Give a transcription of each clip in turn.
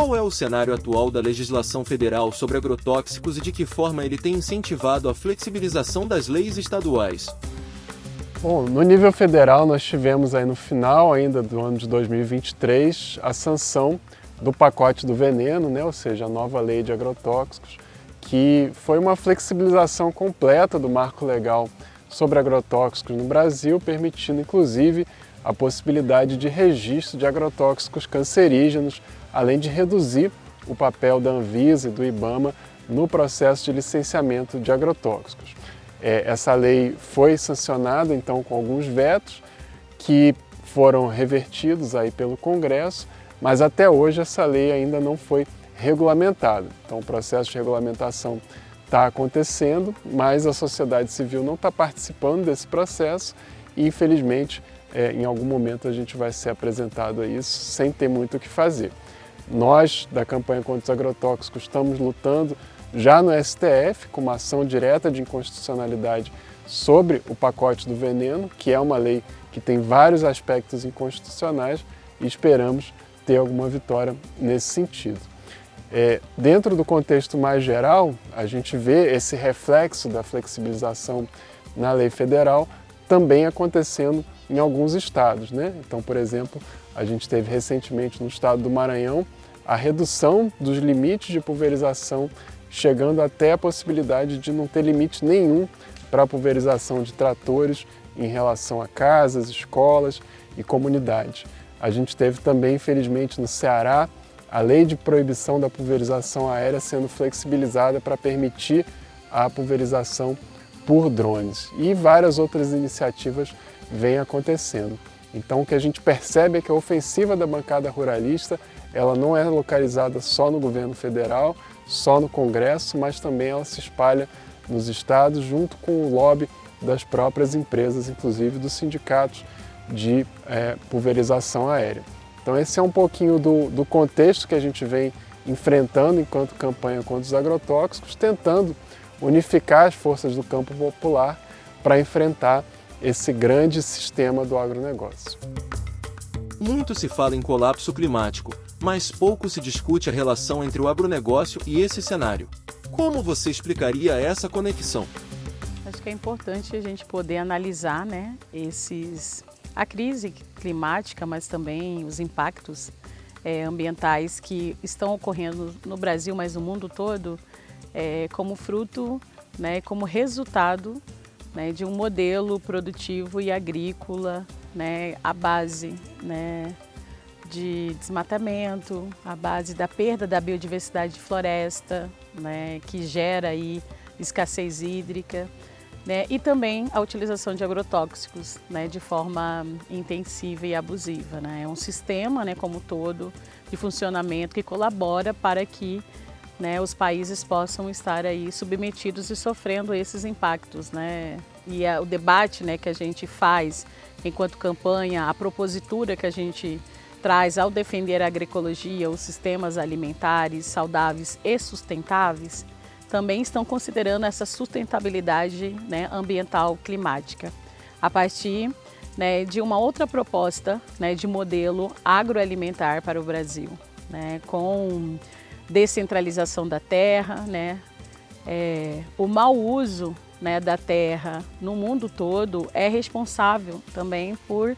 Qual é o cenário atual da legislação federal sobre agrotóxicos e de que forma ele tem incentivado a flexibilização das leis estaduais? Bom, no nível federal nós tivemos aí no final ainda do ano de 2023 a sanção do pacote do veneno, né? Ou seja, a nova lei de agrotóxicos, que foi uma flexibilização completa do marco legal sobre agrotóxicos no Brasil, permitindo inclusive a possibilidade de registro de agrotóxicos cancerígenos, além de reduzir o papel da Anvisa e do IBAMA no processo de licenciamento de agrotóxicos. Essa lei foi sancionada então com alguns vetos que foram revertidos aí pelo Congresso, mas até hoje essa lei ainda não foi regulamentada. Então o processo de regulamentação está acontecendo, mas a sociedade civil não está participando desse processo e infelizmente em algum momento a gente vai ser apresentado a isso sem ter muito o que fazer. Nós da campanha contra os agrotóxicos estamos lutando já no STF, com uma ação direta de inconstitucionalidade sobre o pacote do veneno, que é uma lei que tem vários aspectos inconstitucionais e esperamos ter alguma vitória nesse sentido. Dentro do contexto mais geral, a gente vê esse reflexo da flexibilização na lei federal também acontecendo em alguns estados, né? Então, por exemplo, a gente teve recentemente no estado do Maranhão a redução dos limites de pulverização, chegando até a possibilidade de não ter limite nenhum para a pulverização de tratores em relação a casas, escolas e comunidades. A gente teve também, infelizmente, no Ceará, a lei de proibição da pulverização aérea sendo flexibilizada para permitir a pulverização por drones. E várias outras iniciativas vêm acontecendo. Então o que a gente percebe é que a ofensiva da bancada ruralista ela não é localizada só no governo federal, só no Congresso, mas também ela se espalha nos estados junto com o lobby das próprias empresas, inclusive dos sindicatos de pulverização aérea. Então esse é um pouquinho do contexto que a gente vem enfrentando enquanto campanha contra os agrotóxicos, tentando unificar as forças do campo popular para enfrentar esse grande sistema do agronegócio. Muito se fala em colapso climático, mas pouco se discute a relação entre o agronegócio e esse cenário. Como você explicaria essa conexão? Acho que é importante a gente poder analisar, né, a crise climática, mas também os impactos ambientais que estão ocorrendo no Brasil, mas no mundo todo, como fruto, né, como resultado, né, de um modelo produtivo e agrícola, né, à base, né, de desmatamento, à base da perda da biodiversidade de floresta, né, que gera aí escassez hídrica, né, e também a utilização de agrotóxicos, né, de forma intensiva e abusiva, né. É um sistema, né, como todo, de funcionamento que colabora para que, né, os países possam estar aí submetidos e sofrendo esses impactos, né. E o debate, né, que a gente faz enquanto campanha, a propositura que a gente traz ao defender a agroecologia, os sistemas alimentares saudáveis e sustentáveis, também estão considerando essa sustentabilidade, né, ambiental climática, a partir, né, de uma outra proposta, né, de modelo agroalimentar para o Brasil, né, com descentralização da terra, né, o mau uso, né, da terra no mundo todo é responsável também por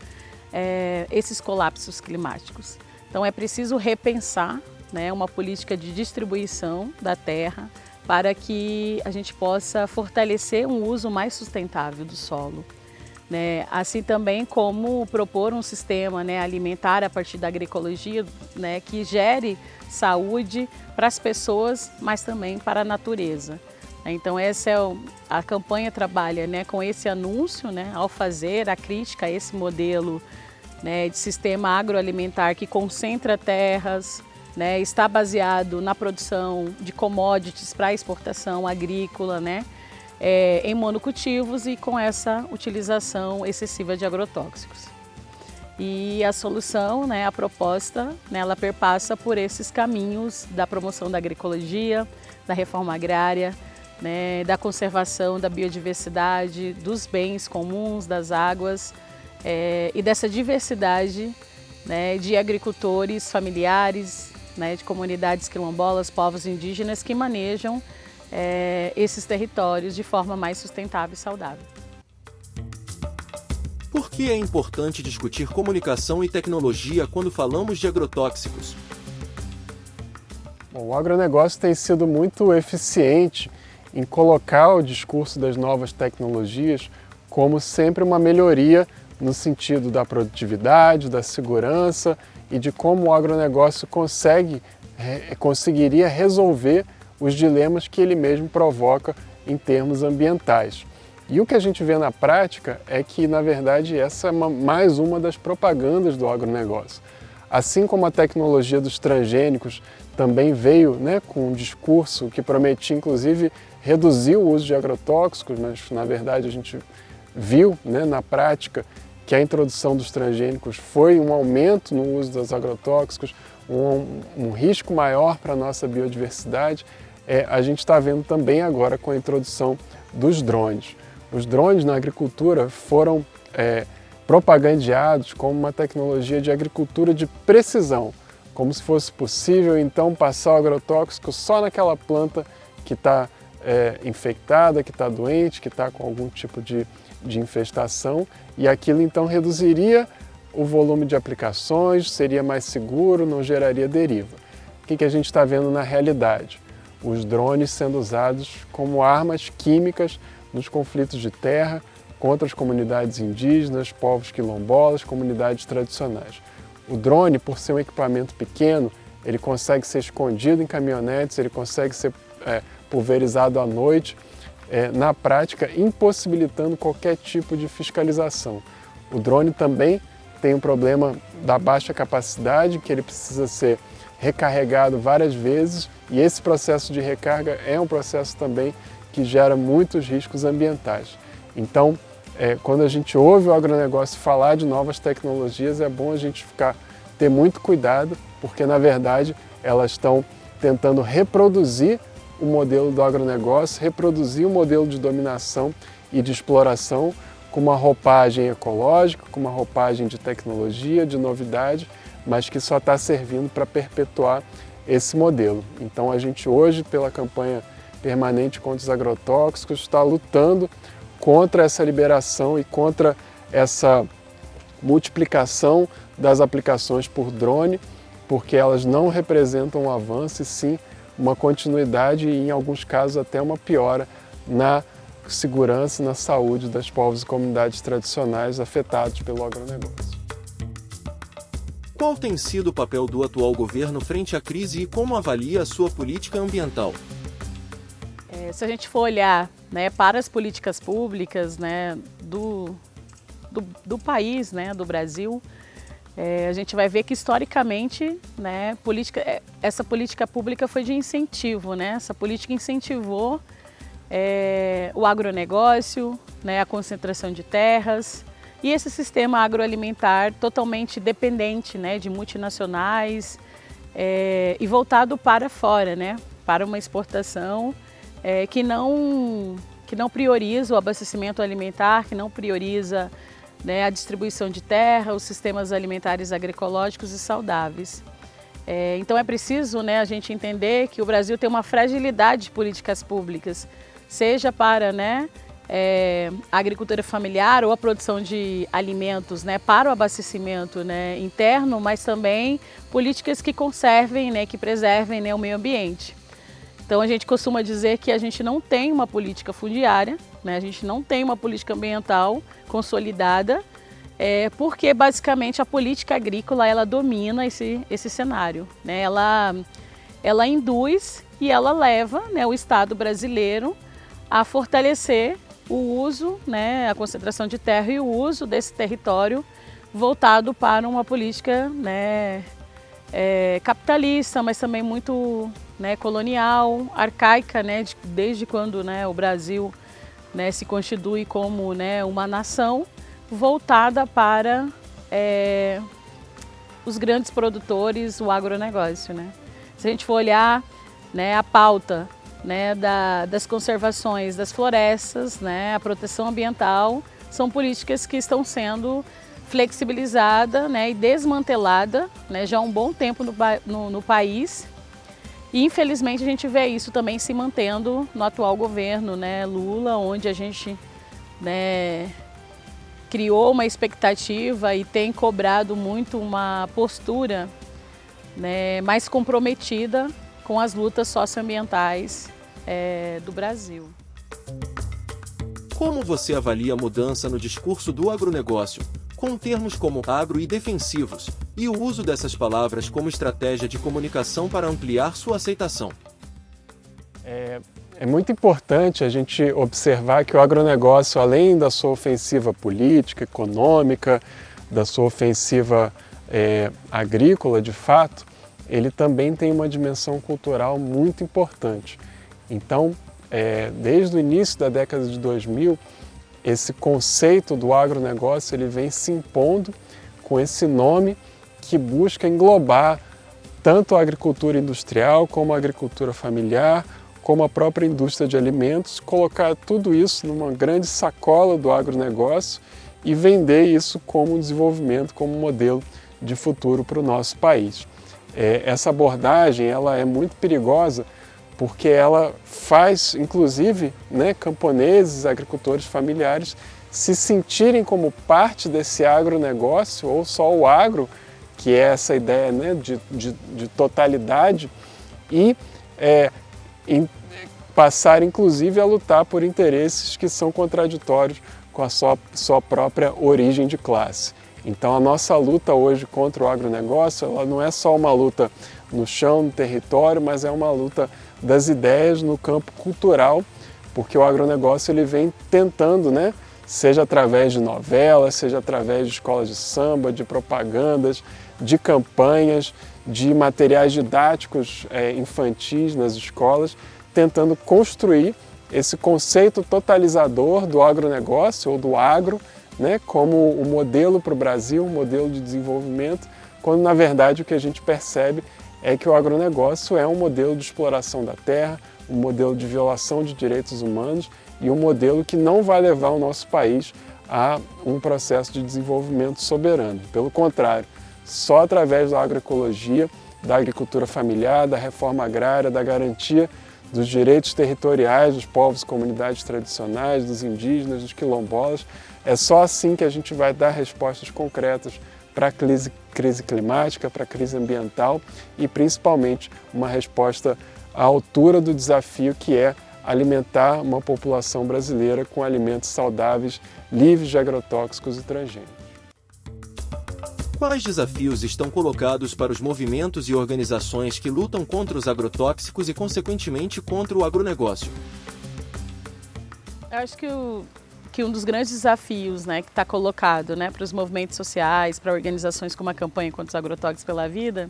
esses colapsos climáticos. Então é preciso repensar, né, uma política de distribuição da terra para que a gente possa fortalecer um uso mais sustentável do solo, né? Assim também como propor um sistema, né, alimentar a partir da agroecologia, né, que gere saúde para as pessoas, mas também para a natureza. Então essa a campanha trabalha, né, com esse anúncio, né, ao fazer a crítica a esse modelo, né, de sistema agroalimentar que concentra terras, né, está baseado na produção de commodities para exportação agrícola, né, em monocultivos e com essa utilização excessiva de agrotóxicos. E a solução, né, a proposta, né, ela perpassa por esses caminhos da promoção da agroecologia, da reforma agrária, né, da conservação da biodiversidade, dos bens comuns, das águas e dessa diversidade, né, de agricultores familiares, né, de comunidades quilombolas, povos indígenas que manejam esses territórios de forma mais sustentável e saudável. Por que é importante discutir comunicação e tecnologia quando falamos de agrotóxicos? Bom, o agronegócio tem sido muito eficiente em colocar o discurso das novas tecnologias como sempre uma melhoria no sentido da produtividade, da segurança e de como o agronegócio conseguiria resolver os dilemas que ele mesmo provoca em termos ambientais. E o que a gente vê na prática é que, na verdade, essa é mais uma das propagandas do agronegócio. Assim como a tecnologia dos transgênicos também veio, né, com um discurso que prometia, inclusive, reduzir o uso de agrotóxicos, mas, na verdade, a gente viu, né, na prática que a introdução dos transgênicos foi um aumento no uso dos agrotóxicos, um risco maior para a nossa biodiversidade. A gente está vendo também agora com a introdução dos drones. Os drones na agricultura foram propagandeados como uma tecnologia de agricultura de precisão, como se fosse possível então passar o agrotóxico só naquela planta que está infectada, que está doente, que está com algum tipo de infestação, e aquilo então reduziria o volume de aplicações, seria mais seguro, não geraria deriva. O que a gente está vendo na realidade? Os drones sendo usados como armas químicas nos conflitos de terra contra as comunidades indígenas, povos quilombolas, comunidades tradicionais. O drone, por ser um equipamento pequeno, ele consegue ser escondido em caminhonetes, ele consegue ser pulverizado à noite, na prática impossibilitando qualquer tipo de fiscalização. O drone também tem um problema da baixa capacidade, que ele precisa ser recarregado várias vezes, e esse processo de recarga é um processo também que gera muitos riscos ambientais. Então, quando a gente ouve o agronegócio falar de novas tecnologias, é bom a gente ter muito cuidado, porque na verdade elas estão tentando reproduzir o modelo do agronegócio, reproduzir o modelo de dominação e de exploração com uma roupagem ecológica, com uma roupagem de tecnologia, de novidade, mas que só está servindo para perpetuar esse modelo. Então a gente hoje, pela campanha permanente contra os agrotóxicos, está lutando contra essa liberação e contra essa multiplicação das aplicações por drone, porque elas não representam um avanço, e sim uma continuidade e, em alguns casos, até uma piora na segurança e na saúde das povos e comunidades tradicionais afetados pelo agronegócio. Qual tem sido o papel do atual governo frente à crise e como avalia a sua política ambiental? Se a gente for olhar, né, para as políticas públicas, né, do país, né, do Brasil, a gente vai ver que historicamente, né, essa política pública foi de incentivo, né? Essa política incentivou o agronegócio, né, a concentração de terras e esse sistema agroalimentar totalmente dependente, né, de multinacionais e voltado para fora, né, para uma exportação que não prioriza o abastecimento alimentar, que não prioriza, né, a distribuição de terra, os sistemas alimentares agroecológicos e saudáveis. Então é preciso, né, a gente entender que o Brasil tem uma fragilidade de políticas públicas, seja para, né, a agricultura familiar ou a produção de alimentos, né, para o abastecimento, né, interno, mas também políticas que conservem, né, que preservem, né, o meio ambiente. Então a gente costuma dizer que a gente não tem uma política fundiária, né, a gente não tem uma política ambiental consolidada, porque basicamente a política agrícola ela domina esse cenário, né, ela induz e ela leva, né, o Estado brasileiro a fortalecer o uso, né, a concentração de terra e o uso desse território voltado para uma política, né, capitalista, mas também muito, né, colonial, arcaica, né, desde quando, né, o Brasil, né, se constitui como, né, uma nação voltada para os grandes produtores, o agronegócio, né. Se a gente for olhar, né, a pauta, né, das conservações das florestas, né, a proteção ambiental, são políticas que estão sendo flexibilizada, né, e desmantelada, né, já há um bom tempo no país. E infelizmente a gente vê isso também se mantendo no atual governo, né, Lula, onde a gente, né, criou uma expectativa e tem cobrado muito uma postura, né, mais comprometida com as lutas socioambientais do Brasil. Como você avalia a mudança no discurso do agronegócio, com termos como agro e defensivos, e o uso dessas palavras como estratégia de comunicação para ampliar sua aceitação? É muito importante a gente observar que o agronegócio, além da sua ofensiva política, econômica, da sua ofensiva agrícola, de fato, ele também tem uma dimensão cultural muito importante. Então, desde o início da década de 2000, esse conceito do agronegócio ele vem se impondo com esse nome que busca englobar tanto a agricultura industrial como a agricultura familiar, como a própria indústria de alimentos, colocar tudo isso numa grande sacola do agronegócio e vender isso como desenvolvimento, como modelo de futuro para o nosso país. Essa abordagem ela é muito perigosa porque ela faz, inclusive, né, camponeses, agricultores familiares se sentirem como parte desse agronegócio, ou só o agro, que é essa ideia, né, de totalidade, e passar, inclusive, a lutar por interesses que são contraditórios com a sua própria origem de classe. Então, a nossa luta hoje contra o agronegócio, ela não é só uma luta no chão, no território, mas é uma luta das ideias no campo cultural, porque o agronegócio ele vem tentando, né, seja através de novelas, seja através de escolas de samba, de propagandas, de campanhas, de materiais didáticos infantis nas escolas, tentando construir esse conceito totalizador do agronegócio ou do agro, né, como o modelo para o Brasil, um modelo de desenvolvimento, quando na verdade o que a gente percebe é que o agronegócio é um modelo de exploração da terra, um modelo de violação de direitos humanos e um modelo que não vai levar o nosso país a um processo de desenvolvimento soberano. Pelo contrário, só através da agroecologia, da agricultura familiar, da reforma agrária, da garantia dos direitos territoriais dos povos e comunidades tradicionais, dos indígenas, dos quilombolas, é só assim que a gente vai dar respostas concretas para a crise climática, para a crise ambiental e principalmente uma resposta à altura do desafio que é alimentar uma população brasileira com alimentos saudáveis, livres de agrotóxicos e transgênicos. Quais desafios estão colocados para os movimentos e organizações que lutam contra os agrotóxicos e, consequentemente, contra o agronegócio? Eu acho que um dos grandes desafios, né, que está colocado, né, para os movimentos sociais, para organizações como a campanha contra os agrotóxicos pela vida,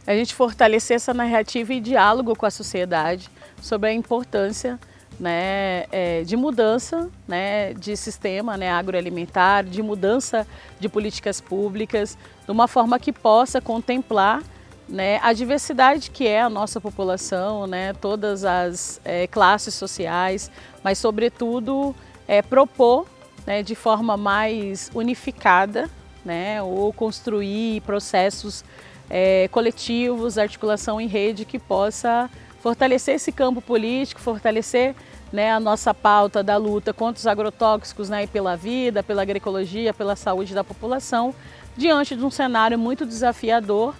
é a gente fortalecer essa narrativa e diálogo com a sociedade sobre a importância, né, de mudança, né, de sistema, né, agroalimentar, de mudança de políticas públicas, de uma forma que possa contemplar, né, a diversidade que é a nossa população, né, todas as classes sociais, mas sobretudo propor, né, de forma mais unificada, né, ou construir processos coletivos, articulação em rede que possa fortalecer esse campo político, fortalecer, né, a nossa pauta da luta contra os agrotóxicos, né, e pela vida, pela agroecologia, pela saúde da população, diante de um cenário muito desafiador,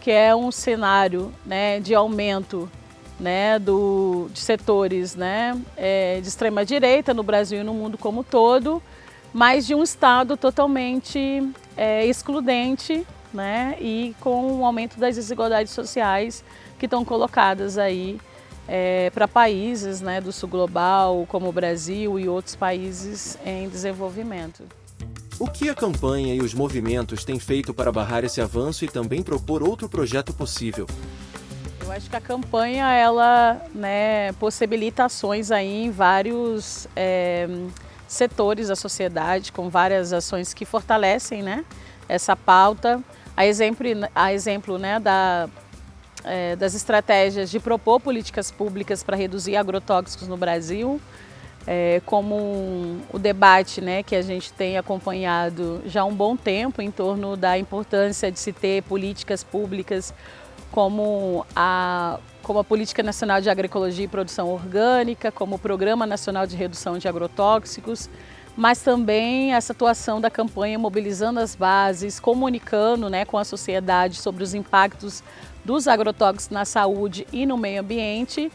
que é um cenário, né, de aumento, né, de setores, né, de extrema direita no Brasil e no mundo como um todo, mas de um Estado totalmente excludente, né, e com o aumento das desigualdades sociais que estão colocadas aí para países, né, do sul global, como o Brasil e outros países em desenvolvimento. O que a campanha e os movimentos têm feito para barrar esse avanço e também propor outro projeto possível? Eu acho que a campanha, ela, né, possibilita ações aí em vários setores da sociedade, com várias ações que fortalecem, né, essa pauta. A exemplo, né, das estratégias de propor políticas públicas para reduzir agrotóxicos no Brasil, como o debate, né, que a gente tem acompanhado já há um bom tempo em torno da importância de se ter políticas públicas como a Política Nacional de Agroecologia e Produção Orgânica, como o Programa Nacional de Redução de Agrotóxicos, mas também essa atuação da campanha mobilizando as bases, comunicando, né, com a sociedade sobre os impactos dos agrotóxicos na saúde e no meio ambiente,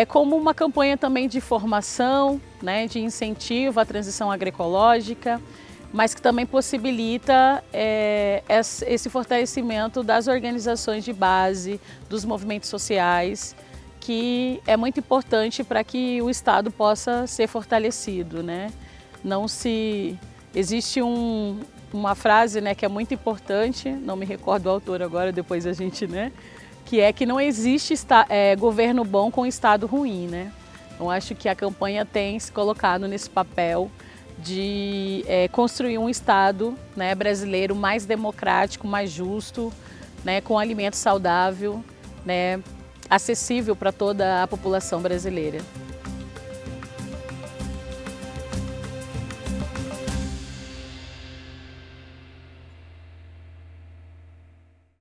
como uma campanha também de formação, né, de incentivo à transição agroecológica, mas que também possibilita esse fortalecimento das organizações de base, dos movimentos sociais, que é muito importante para que o Estado possa ser fortalecido, né? Existe uma frase, né, que é muito importante, não me recordo o autor agora, depois a gente, né, que é que não existe governo bom com Estado ruim, né? Então acho que a campanha tem se colocado nesse papel de construir um Estado, né, brasileiro mais democrático, mais justo, né, com alimento saudável, né, acessível para toda a população brasileira.